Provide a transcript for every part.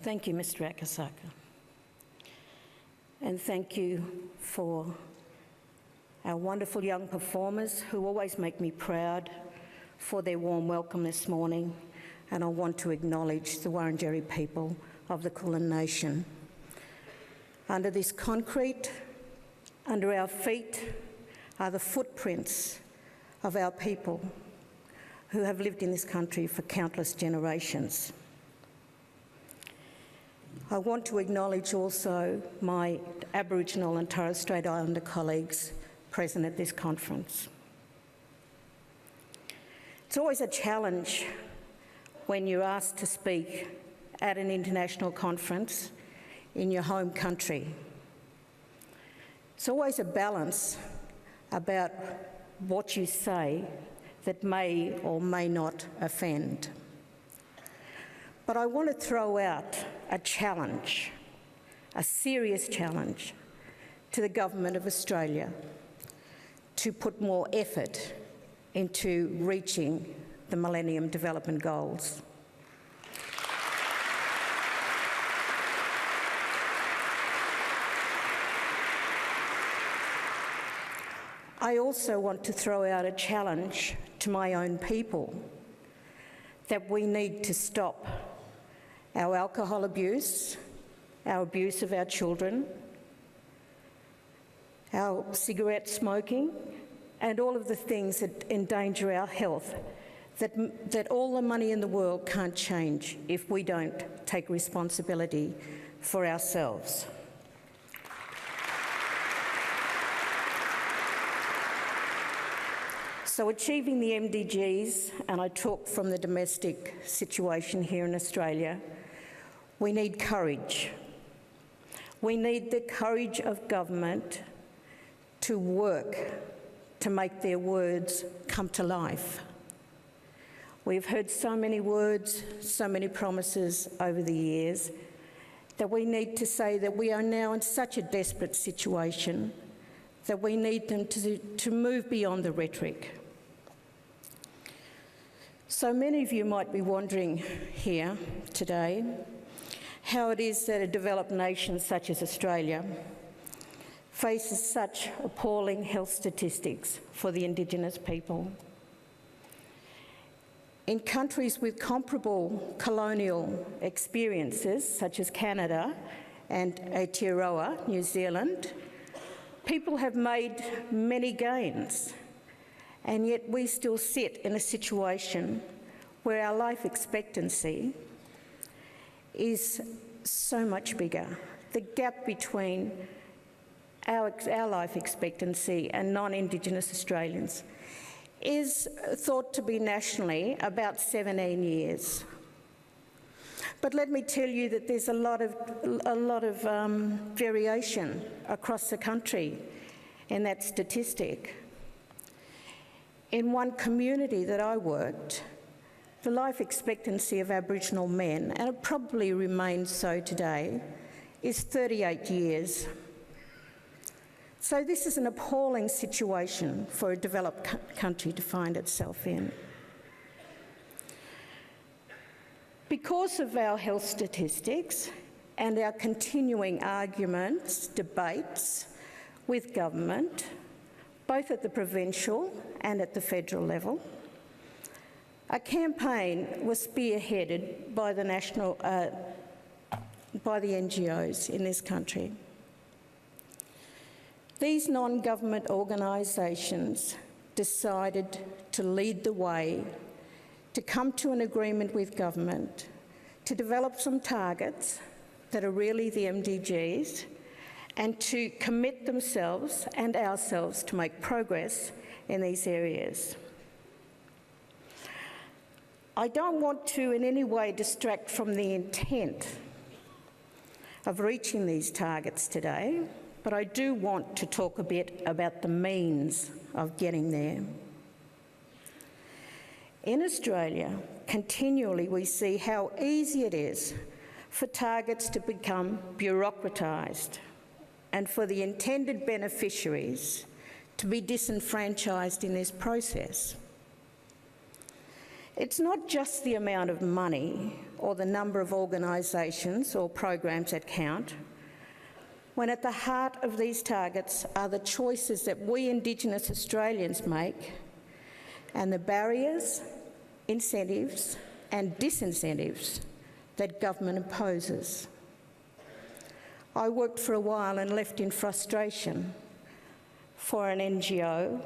Thank you, Mr. Akasaka. And thank you for our wonderful young performers who always make me proud for their warm welcome this morning. And I want to acknowledge the Wurundjeri people of the Kulin Nation. Under this concrete, under our feet, are the footprints of our people who have lived in this country for countless generations. I want to acknowledge also my Aboriginal and Torres Strait Islander colleagues present at this conference. It's always a challenge when you're asked to speak at an international conference in your home country. It's always a balance about what you say that may or may not offend. But I want to throw out a challenge, a serious challenge, to the Government of Australia to put more effort into reaching the Millennium Development Goals. I also want to throw out a challenge to my own people that we need to stop our alcohol abuse, our abuse of our children, our cigarette smoking, and all of the things that endanger our health, that all the money in the world can't change if we don't take responsibility for ourselves. So achieving the MDGs, and I talk from the domestic situation here in Australia, we need courage. We need the courage of government to work to make their words come to life. We've heard so many words, so many promises over the years that we need to say that we are now in such a desperate situation that we need them to move beyond the rhetoric. So many of you might be wondering here today how it is that a developed nation such as Australia faces such appalling health statistics for the Indigenous people. In countries with comparable colonial experiences, such as Canada and Aotearoa, New Zealand, people have made many gains, and yet we still sit in a situation where our life expectancy is so much bigger. The gap between our life expectancy and non-Indigenous Australians is thought to be nationally about 17 years. But let me tell you that there's a lot of variation across the country in that statistic. In one community that I worked, the life expectancy of Aboriginal men, and it probably remains so today, is 38 years. So this is an appalling situation for a developed country to find itself in. Because of our health statistics and our continuing arguments, debates with government, both at the provincial and at the federal level, a campaign was spearheaded by the NGOs in this country. These non-government organisations decided to lead the way, to come to an agreement with government, to develop some targets that are really the MDGs, and to commit themselves and ourselves to make progress in these areas. I don't want to in any way distract from the intent of reaching these targets today, but I do want to talk a bit about the means of getting there. In Australia, continually we see how easy it is for targets to become bureaucratised and for the intended beneficiaries to be disenfranchised in this process. It's not just the amount of money or the number of organisations or programs that count, when at the heart of these targets are the choices that we Indigenous Australians make and the barriers, incentives and disincentives that government imposes. I worked for a while and left in frustration for an NGO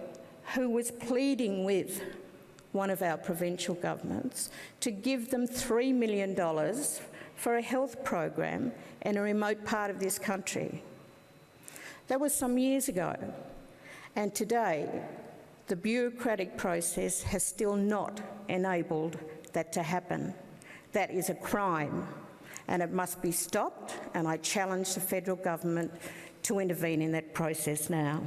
who was pleading with one of our provincial governments to give them $3 million for a health program in a remote part of this country. That was some years ago, and today the bureaucratic process has still not enabled that to happen. That is a crime, and it must be stopped, and I challenge the federal government to intervene in that process now.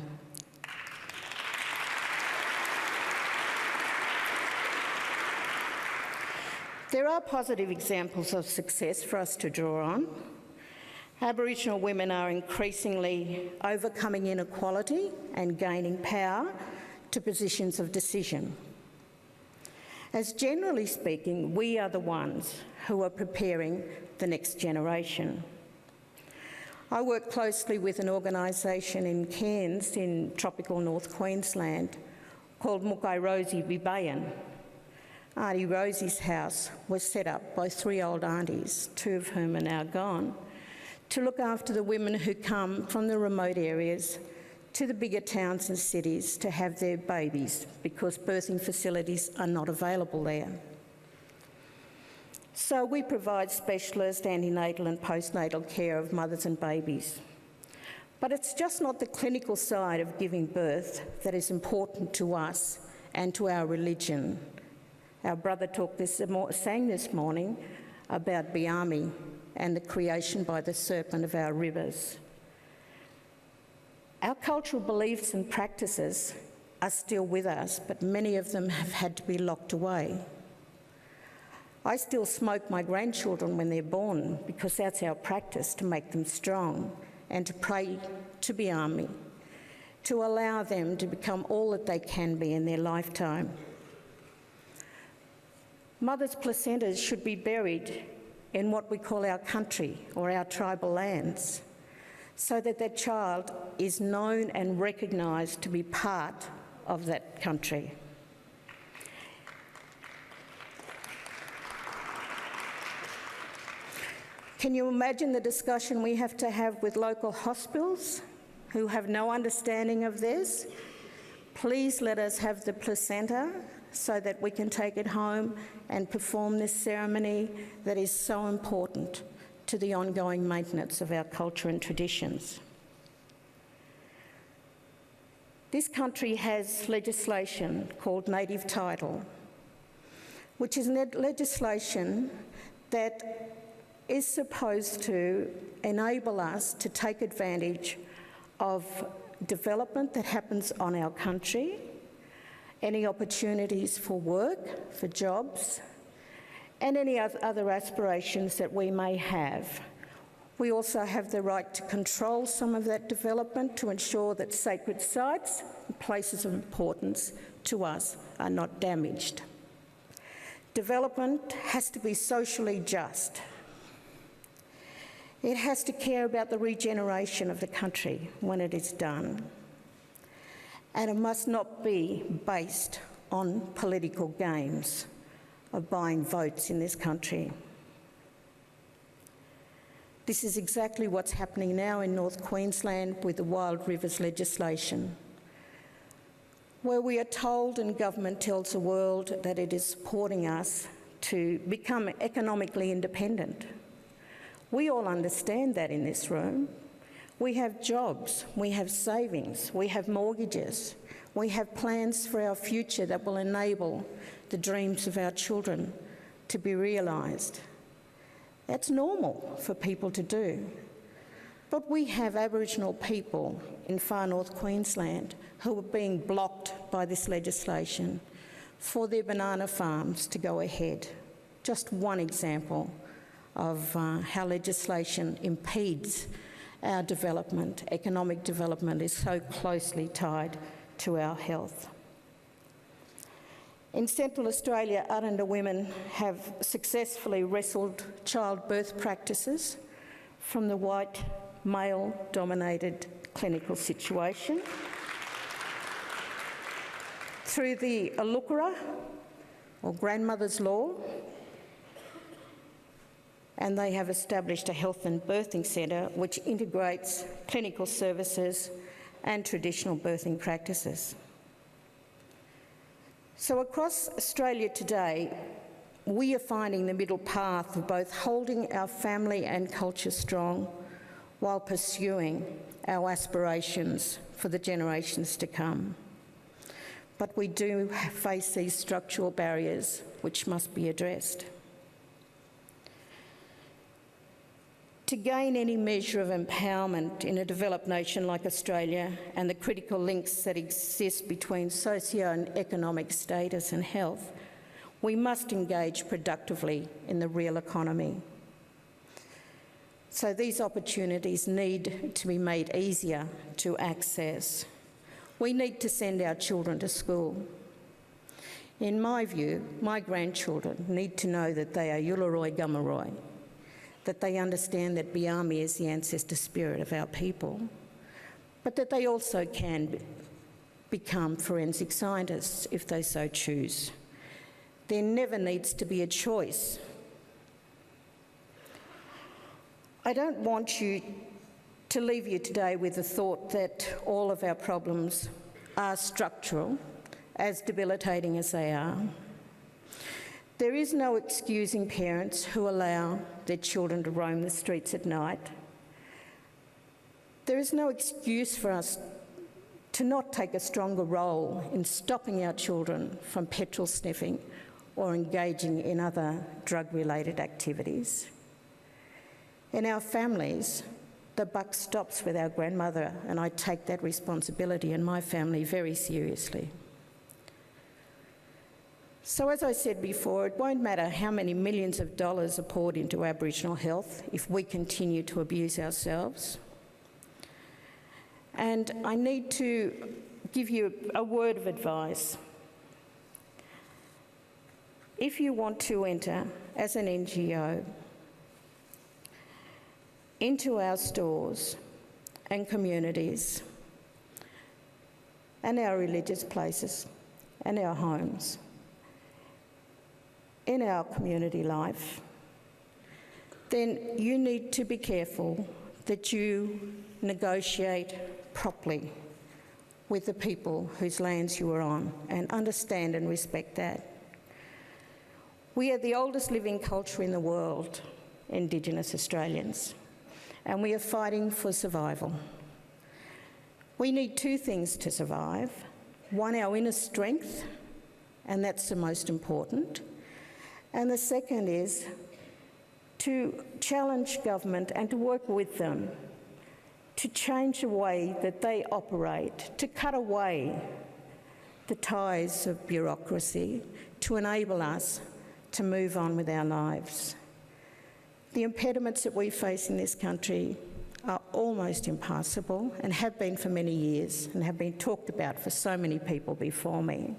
There are positive examples of success for us to draw on. Aboriginal women are increasingly overcoming inequality and gaining power to positions of decision. As generally speaking, we are the ones who are preparing the next generation. I work closely with an organisation in Cairns in tropical North Queensland called Mukai Rosie Bibayan. Auntie Rosie's house was set up by 3 old aunties, 2 of whom are now gone, to look after the women who come from the remote areas to the bigger towns and cities to have their babies because birthing facilities are not available there. So we provide specialist antenatal and postnatal care of mothers and babies. But it's just not the clinical side of giving birth that is important to us and to our religion. Our brother sang this morning about Biami and the creation by the serpent of our rivers. Our cultural beliefs and practices are still with us, but many of them have had to be locked away. I still smoke my grandchildren when they're born because that's our practice, to make them strong and to pray to Biami, to allow them to become all that they can be in their lifetime. Mothers' placentas should be buried in what we call our country or our tribal lands, so that that child is known and recognised to be part of that country. Can you imagine the discussion we have to have with local hospitals who have no understanding of this? Please let us have the placenta so that we can take it home and perform this ceremony that is so important to the ongoing maintenance of our culture and traditions. This country has legislation called Native Title, which is legislation that is supposed to enable us to take advantage of development that happens on our country, any opportunities for work, for jobs, and any other aspirations that we may have. We also have the right to control some of that development to ensure that sacred sites and places of importance to us are not damaged. Development has to be socially just. It has to care about the regeneration of the country when it is done. And it must not be based on political games of buying votes in this country. This is exactly what's happening now in North Queensland with the Wild Rivers legislation, where we are told and government tells the world that it is supporting us to become economically independent. We all understand that in this room. We have jobs, we have savings, we have mortgages, we have plans for our future that will enable the dreams of our children to be realised. That's normal for people to do. But we have Aboriginal people in far north Queensland who are being blocked by this legislation for their banana farms to go ahead. Just one example of how legislation impedes our development. Economic development is so closely tied to our health. In Central Australia, Aranda women have successfully wrestled childbirth practices from the white, male-dominated clinical situation through the Alukara, or grandmother's law, and they have established a health and birthing centre which integrates clinical services and traditional birthing practices. So across Australia today, we are finding the middle path of both holding our family and culture strong while pursuing our aspirations for the generations to come. But we do face these structural barriers which must be addressed. To gain any measure of empowerment in a developed nation like Australia and the critical links that exist between socio and economic status and health, we must engage productively in the real economy. So these opportunities need to be made easier to access. We need to send our children to school. In my view, my grandchildren need to know that they are Yularoi Gamaroi, that they understand that Biami is the ancestor spirit of our people, but that they also can become forensic scientists if they so choose. There never needs to be a choice. I don't want you to leave you today with the thought that all of our problems are structural, as debilitating as they are. There is no excusing parents who allow their children to roam the streets at night. There is no excuse for us to not take a stronger role in stopping our children from petrol sniffing or engaging in other drug-related activities. In our families, the buck stops with our grandmother, and I take that responsibility in my family very seriously. So as I said before, it won't matter how many millions of dollars are poured into Aboriginal health if we continue to abuse ourselves. And I need to give you a word of advice. If you want to enter as an NGO into our stores and communities and our religious places and our homes, in our community life, then you need to be careful that you negotiate properly with the people whose lands you are on and understand and respect that. We are the oldest living culture in the world, Indigenous Australians, and we are fighting for survival. We need two things to survive. One, our inner strength, and that's the most important. And the second is to challenge government and to work with them to change the way that they operate, to cut away the ties of bureaucracy, to enable us to move on with our lives. The impediments that we face in this country are almost impassable and have been for many years and have been talked about for so many people before me.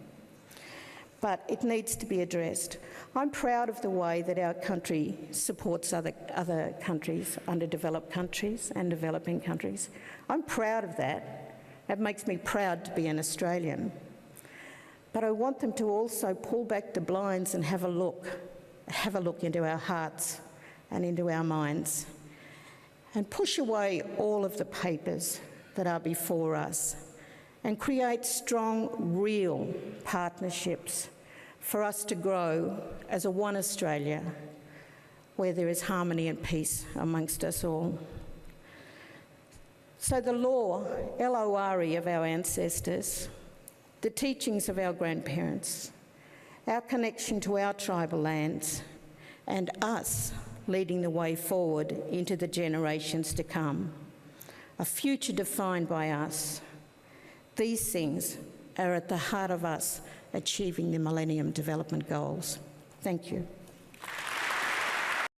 But it needs to be addressed. I'm proud of the way that our country supports other countries, underdeveloped countries and developing countries. I'm proud of that. It makes me proud to be an Australian. But I want them to also pull back the blinds and have a look into our hearts and into our minds and push away all of the papers that are before us and create strong, real partnerships for us to grow as a one Australia where there is harmony and peace amongst us all. So the law, L-O-R-E, of our ancestors, the teachings of our grandparents, our connection to our tribal lands, and us leading the way forward into the generations to come, a future defined by us. These things are at the heart of us achieving the Millennium Development Goals. Thank you.